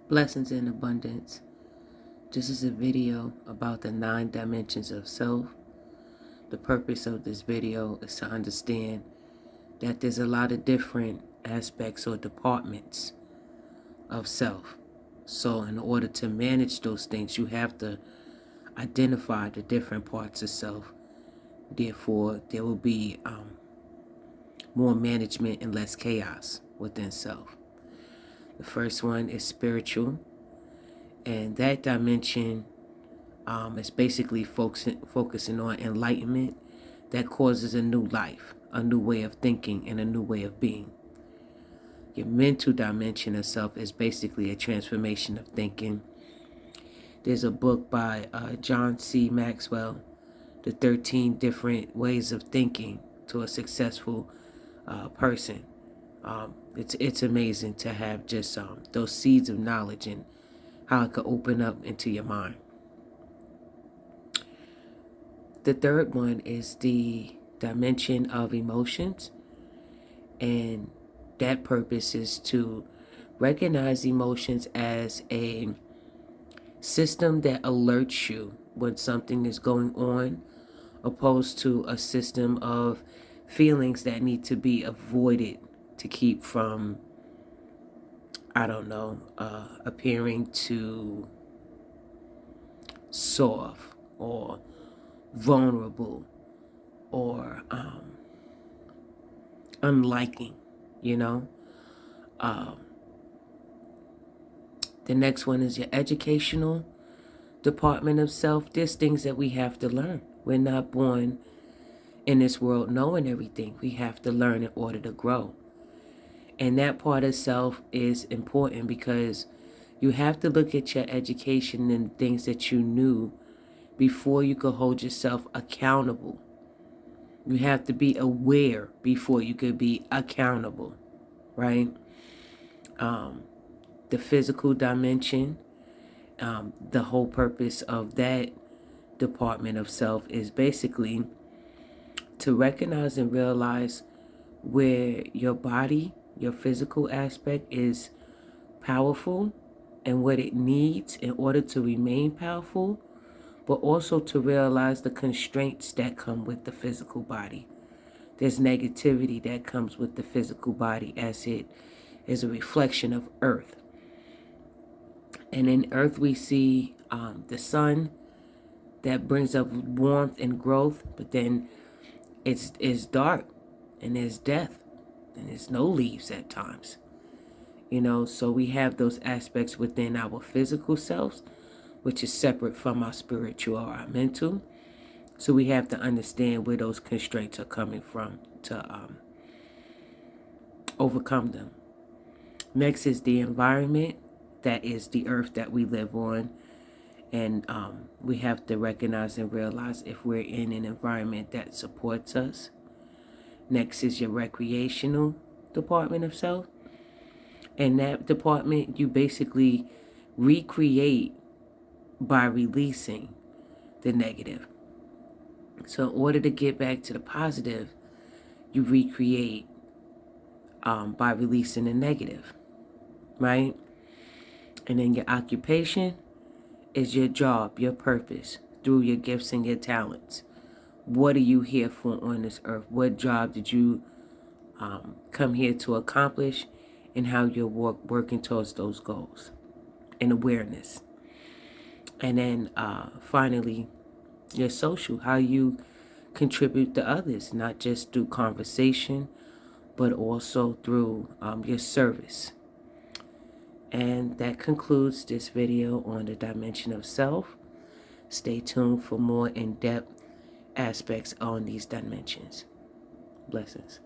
Blessings in abundance. This is a video about the 9 dimensions of self. The purpose of this video is to understand that there's a lot of different aspects or departments of self. So in order to manage those things, you have to identify the different parts of self. Therefore, there will be more management and less chaos within self. The first one is spiritual, and that dimension is basically focusing on enlightenment that causes a new life, a new way of thinking, and a new way of being. Your mental dimension of self is basically a transformation of thinking. There's a book by John C. Maxwell, The 13 Different Ways of Thinking to a Successful Person. It's amazing to have just those seeds of knowledge and how it could open up into your mind. The third one is the dimension of emotions, and that purpose is to recognize emotions as a system that alerts you when something is going on, opposed to a system of feelings that need to be avoided to keep from, appearing too soft or vulnerable or unliking, The next one is your educational department of self. There's things that we have to learn. We're not born in this world knowing everything. We have to learn in order to grow. And that part of self is important because you have to look at your education and things that you knew before you could hold yourself accountable. You have to be aware before you could be accountable, right? The physical dimension, the whole purpose of that department of self is basically to recognize and realize where your body, your physical aspect is powerful and what it needs in order to remain powerful, but also to realize the constraints that come with the physical body. There's negativity that comes with the physical body as it is a reflection of earth. And in earth we see the sun that brings up warmth and growth, but then it's dark and there's death and there's no leaves at times. So we have those aspects within our physical selves, which is separate from our spiritual or our mental. So we have to understand where those constraints are coming from to overcome them. Next is the environment, that is the earth that we live on. And we have to recognize and realize if we're in an environment that supports us. Next is your recreational department of self. And that department, you basically recreate by releasing the negative. So in order to get back to the positive, you recreate by releasing the negative, right? And then your occupation is your job, your purpose, through your gifts and your talents. What are you here for on this earth? What job did you come here to accomplish, and how you're working towards those goals and awareness. And then finally, your social, how you contribute to others, not just through conversation, but also through your service. And that concludes this video on the dimension of self. Stay tuned for more in-depth aspects on these dimensions. Blessings.